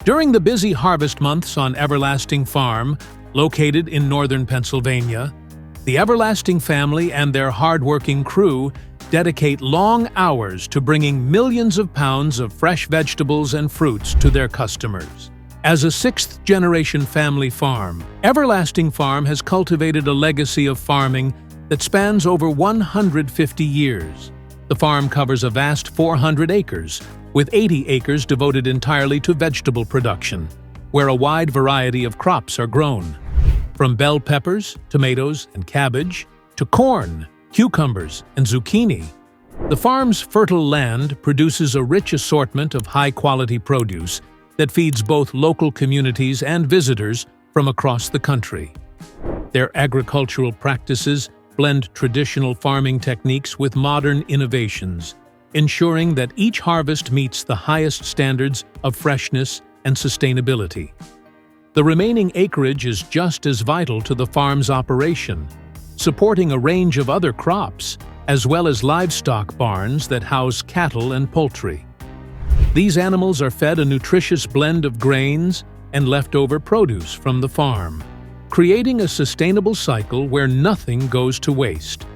During the busy harvest months on Everlasting Farm, located in northern Pennsylvania, the Everlasting family and their hard-working crew dedicate long hours to bringing millions of pounds of fresh vegetables and fruits to their customers. As a sixth-generation family farm, Everlasting Farm has cultivated a legacy of farming that spans over 150 years. The farm covers a vast 400 acres, with 80 acres devoted entirely to vegetable production, where a wide variety of crops are grown. From bell peppers, tomatoes, and cabbage, to corn, cucumbers, and zucchini, the farm's fertile land produces a rich assortment of high-quality produce that feeds both local communities and visitors from across the country. Their agricultural practices blend traditional farming techniques with modern innovations, ensuring that each harvest meets the highest standards of freshness and sustainability. The remaining acreage is just as vital to the farm's operation, supporting a range of other crops, as well as livestock barns that house cattle and poultry. These animals are fed a nutritious blend of grains and leftover produce from the farm, creating a sustainable cycle where nothing goes to waste.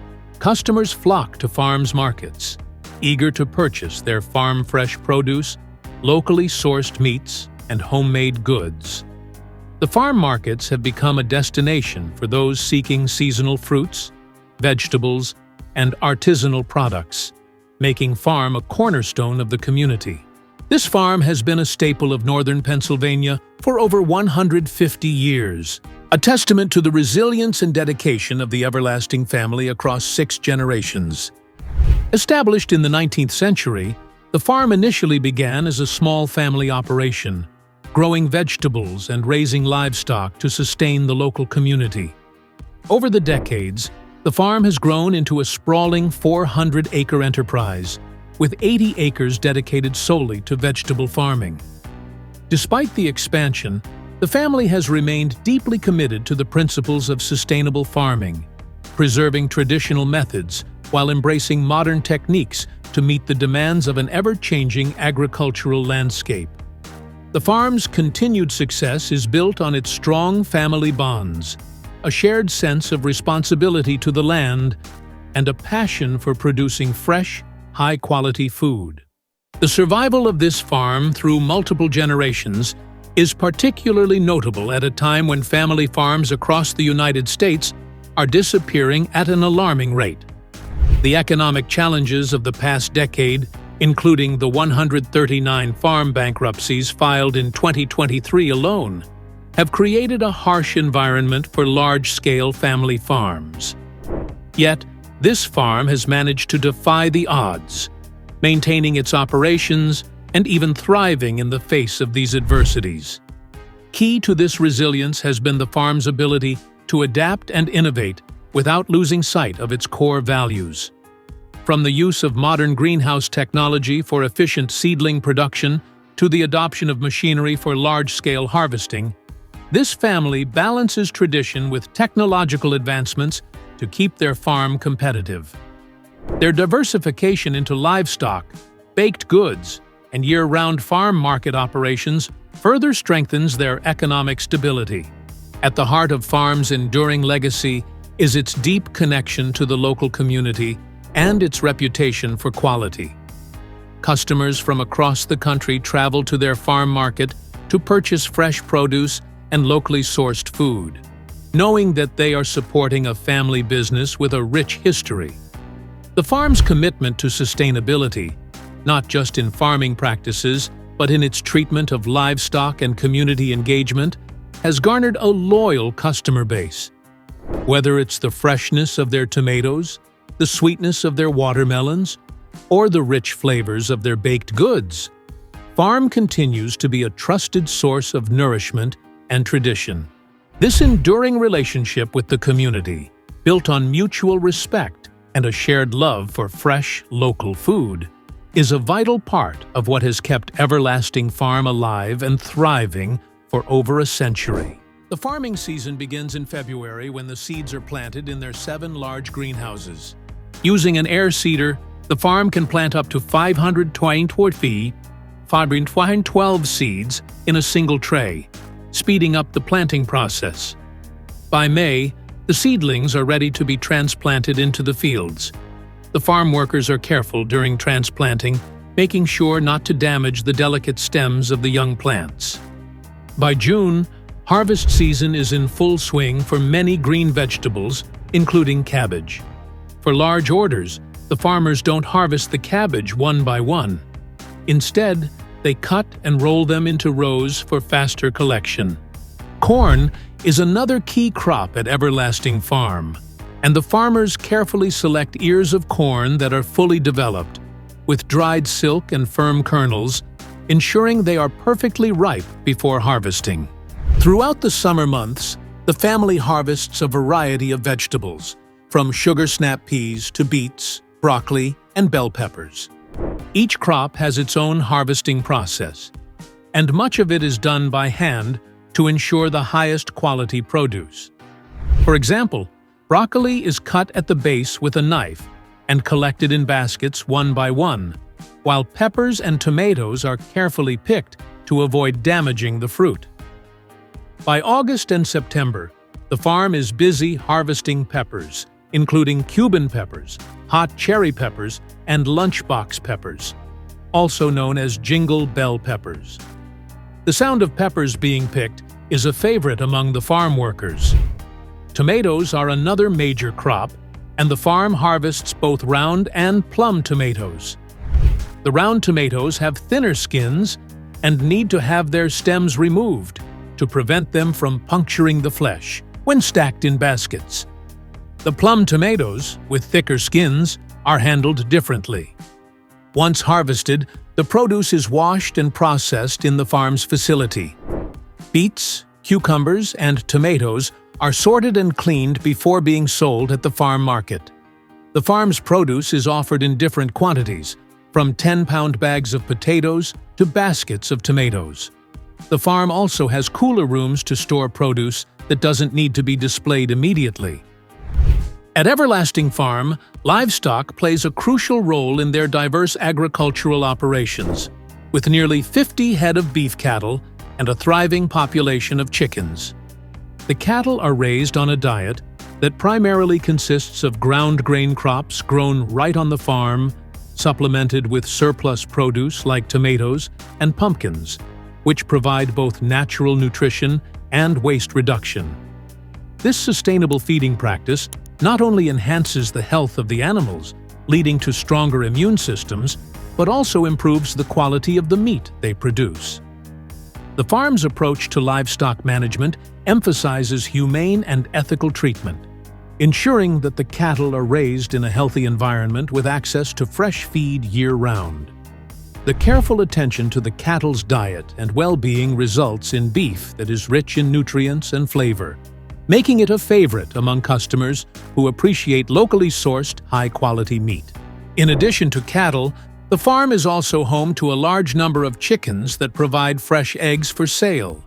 Customers flock to farms' markets, eager to purchase their farm-fresh produce, locally sourced meats, and homemade goods. The farm markets have become a destination for those seeking seasonal fruits, vegetables, and artisanal products, making farm a cornerstone of the community. This farm has been a staple of northern Pennsylvania for over 150 years, a testament to the resilience and dedication of the Everlasting family across 6 generations. Established in the 19th century, the farm initially began as a small family operation, growing vegetables and raising livestock to sustain the local community. Over the decades, the farm has grown into a sprawling 400-acre enterprise, with 80 acres dedicated solely to vegetable farming. Despite the expansion, the family has remained deeply committed to the principles of sustainable farming, preserving traditional methods while embracing modern techniques to meet the demands of an ever-changing agricultural landscape. The farm's continued success is built on its strong family bonds, a shared sense of responsibility to the land, and a passion for producing fresh, high-quality food. The survival of this farm through multiple generations is particularly notable at a time when family farms across the United States are disappearing at an alarming rate. The economic challenges of the past decade, including the 139 farm bankruptcies filed in 2023 alone, have created a harsh environment for large-scale family farms. Yet, this farm has managed to defy the odds, maintaining its operations and even thriving in the face of these adversities. Key to this resilience has been the farm's ability to adapt and innovate without losing sight of its core values. From the use of modern greenhouse technology for efficient seedling production to the adoption of machinery for large-scale harvesting, this family balances tradition with technological advancements to keep their farm competitive. Their diversification into livestock, baked goods, and year-round farm market operations further strengthens their economic stability. At the heart of farm's enduring legacy is its deep connection to the local community and its reputation for quality. Customers from across the country travel to their farm market to purchase fresh produce and locally sourced food, knowing that they are supporting a family business with a rich history. The farm's commitment to sustainability, not just in farming practices, but in its treatment of livestock and community engagement, has garnered a loyal customer base. Whether it's the freshness of their tomatoes, the sweetness of their watermelons, or the rich flavors of their baked goods, farm continues to be a trusted source of nourishment and tradition. This enduring relationship with the community, built on mutual respect and a shared love for fresh, local food, is a vital part of what has kept Everlasting Farm alive and thriving for over a century. The farming season begins in February when the seeds are planted in their 7 large greenhouses. Using an air seeder, the farm can plant up to 524 feet find 12 seeds in a single tray, speeding up the planting process. By May, the seedlings are ready to be transplanted into the fields. The farm workers are careful during transplanting, making sure not to damage the delicate stems of the young plants. By June, harvest season is in full swing for many green vegetables, including cabbage. For large orders, the farmers don't harvest the cabbage one by one. Instead, they cut and roll them into rows for faster collection. Corn is another key crop at Everlasting Farm, and the farmers carefully select ears of corn that are fully developed, with dried silk and firm kernels, ensuring they are perfectly ripe before harvesting. Throughout the summer months, the family harvests a variety of vegetables, from sugar snap peas to beets, broccoli, and bell peppers. Each crop has its own harvesting process, and much of it is done by hand to ensure the highest quality produce. For example, broccoli is cut at the base with a knife and collected in baskets one by one, while peppers and tomatoes are carefully picked to avoid damaging the fruit. By August and September, the farm is busy harvesting peppers, including Cuban peppers, hot cherry peppers, and lunchbox peppers, also known as jingle bell peppers. The sound of peppers being picked is a favorite among the farm workers. Tomatoes are another major crop, and the farm harvests both round and plum tomatoes. The round tomatoes have thinner skins and need to have their stems removed to prevent them from puncturing the flesh when stacked in baskets. The plum tomatoes, with thicker skins, are handled differently. Once harvested, the produce is washed and processed in the farm's facility. Beets, cucumbers, and tomatoes are sorted and cleaned before being sold at the farm market. The farm's produce is offered in different quantities, from 10-pound bags of potatoes to baskets of tomatoes. The farm also has cooler rooms to store produce that doesn't need to be displayed immediately. At Everlasting Farm, livestock plays a crucial role in their diverse agricultural operations, with nearly 50 head of beef cattle and a thriving population of chickens. The cattle are raised on a diet that primarily consists of ground grain crops grown right on the farm, supplemented with surplus produce like tomatoes and pumpkins, which provide both natural nutrition and waste reduction. This sustainable feeding practice not only enhances the health of the animals, leading to stronger immune systems, but also improves the quality of the meat they produce. The farm's approach to livestock management emphasizes humane and ethical treatment, ensuring that the cattle are raised in a healthy environment with access to fresh feed year-round. The careful attention to the cattle's diet and well-being results in beef that is rich in nutrients and flavor, making it a favorite among customers who appreciate locally sourced, high-quality meat. In addition to cattle, the farm is also home to a large number of chickens that provide fresh eggs for sale.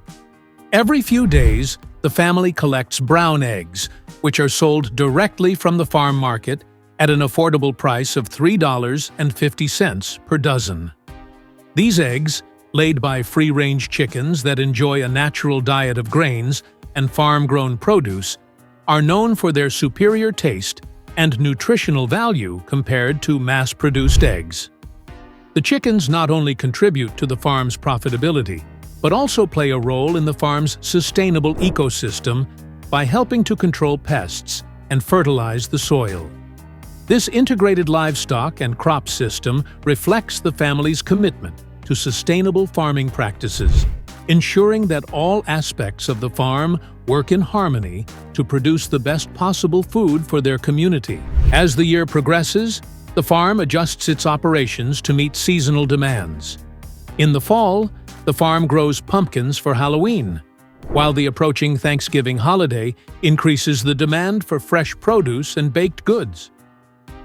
Every few days, the family collects brown eggs, which are sold directly from the farm market at an affordable price of $3.50 per dozen. These eggs, laid by free-range chickens that enjoy a natural diet of grains and farm-grown produce, are known for their superior taste and nutritional value compared to mass-produced eggs. The chickens not only contribute to the farm's profitability, but also play a role in the farm's sustainable ecosystem by helping to control pests and fertilize the soil. This integrated livestock and crop system reflects the family's commitment to sustainable farming practices, ensuring that all aspects of the farm work in harmony to produce the best possible food for their community. As the year progresses, the farm adjusts its operations to meet seasonal demands. In the fall, the farm grows pumpkins for Halloween, while the approaching Thanksgiving holiday increases the demand for fresh produce and baked goods.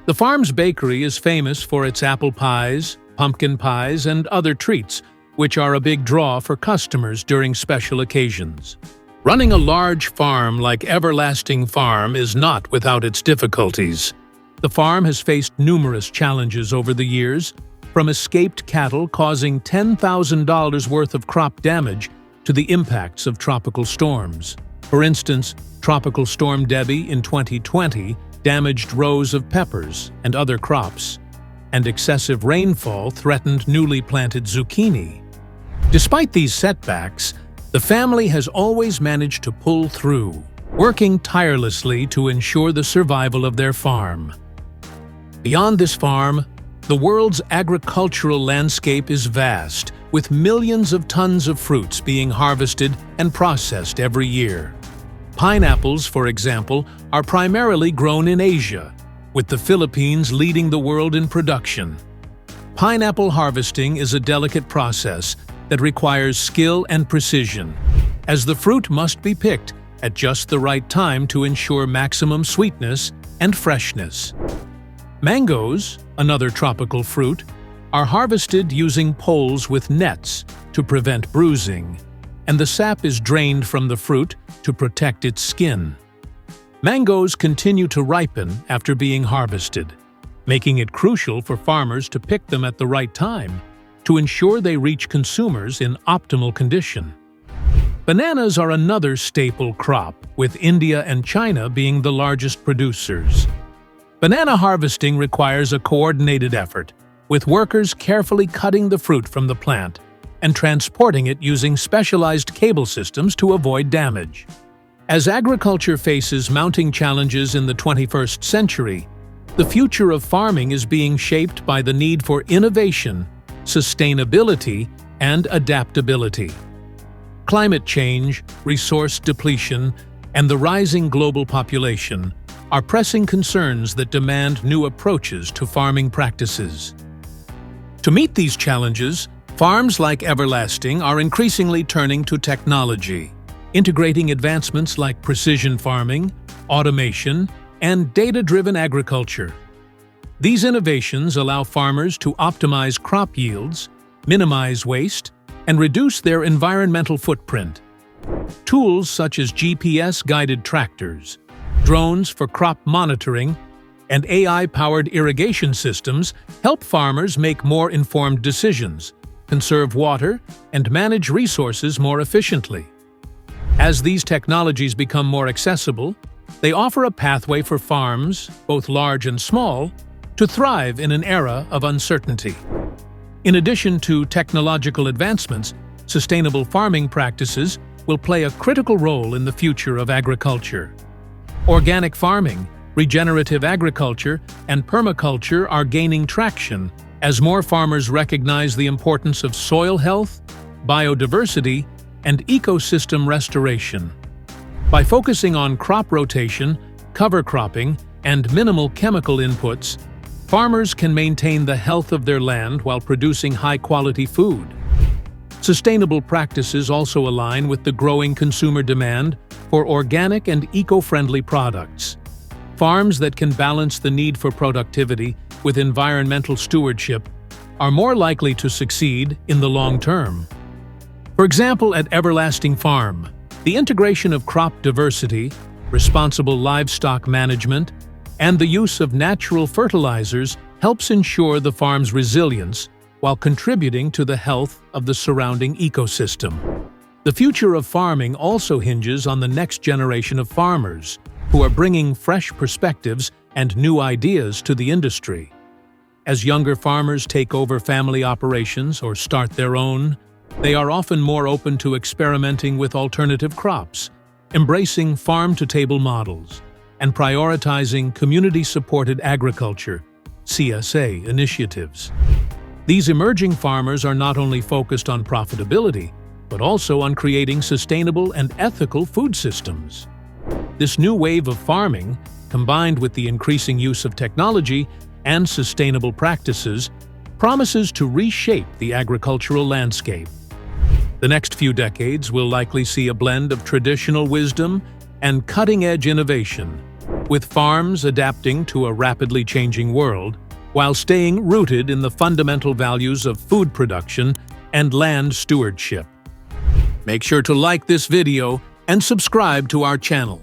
The farm's bakery is famous for its apple pies, pumpkin pies, and other treats, which are a big draw for customers during special occasions. Running a large farm like Everlasting Farm is not without its difficulties. The farm has faced numerous challenges over the years, from escaped cattle causing $10,000 worth of crop damage to the impacts of tropical storms. For instance, Tropical Storm Debbie in 2020 damaged rows of peppers and other crops, and excessive rainfall threatened newly planted zucchini. Despite these setbacks, the family has always managed to pull through, working tirelessly to ensure the survival of their farm. Beyond this farm, the world's agricultural landscape is vast, with millions of tons of fruits being harvested and processed every year. Pineapples, for example, are primarily grown in Asia, with the Philippines leading the world in production. Pineapple harvesting is a delicate process that requires skill and precision, as the fruit must be picked at just the right time to ensure maximum sweetness and freshness. Mangoes, another tropical fruit, are harvested using poles with nets to prevent bruising, and the sap is drained from the fruit to protect its skin. Mangoes continue to ripen after being harvested, making it crucial for farmers to pick them at the right time to ensure they reach consumers in optimal condition. Bananas are another staple crop, with India and China being the largest producers. Banana harvesting requires a coordinated effort, with workers carefully cutting the fruit from the plant and transporting it using specialized cable systems to avoid damage. As agriculture faces mounting challenges in the 21st century, the future of farming is being shaped by the need for innovation, sustainability, and adaptability. Climate change, resource depletion, and the rising global population are pressing concerns that demand new approaches to farming practices. To meet these challenges, farms like Everlasting are increasingly turning to technology, integrating advancements like precision farming, automation, and data-driven agriculture. These innovations allow farmers to optimize crop yields, minimize waste, and reduce their environmental footprint. Tools such as GPS-guided tractors, drones for crop monitoring, and AI-powered irrigation systems help farmers make more informed decisions, conserve water, and manage resources more efficiently. As these technologies become more accessible, they offer a pathway for farms, both large and small, to thrive in an era of uncertainty. In addition to technological advancements, sustainable farming practices will play a critical role in the future of agriculture. Organic farming, regenerative agriculture, and permaculture are gaining traction as more farmers recognize the importance of soil health, biodiversity, and ecosystem restoration. By focusing on crop rotation, cover cropping, and minimal chemical inputs, farmers can maintain the health of their land while producing high-quality food. Sustainable practices also align with the growing consumer demand for organic and eco-friendly products. Farms that can balance the need for productivity with environmental stewardship are more likely to succeed in the long term. For example, at Everlasting Farm, the integration of crop diversity, responsible livestock management, and the use of natural fertilizers helps ensure the farm's resilience while contributing to the health of the surrounding ecosystem. The future of farming also hinges on the next generation of farmers, who are bringing fresh perspectives and new ideas to the industry. As younger farmers take over family operations or start their own, they are often more open to experimenting with alternative crops, embracing farm-to-table models, and prioritizing community-supported agriculture (CSA) initiatives. These emerging farmers are not only focused on profitability, but also on creating sustainable and ethical food systems. This new wave of farming, combined with the increasing use of technology and sustainable practices, promises to reshape the agricultural landscape. The next few decades will likely see a blend of traditional wisdom and cutting-edge innovation, with farms adapting to a rapidly changing world while staying rooted in the fundamental values of food production and land stewardship. Make sure to like this video and subscribe to our channel.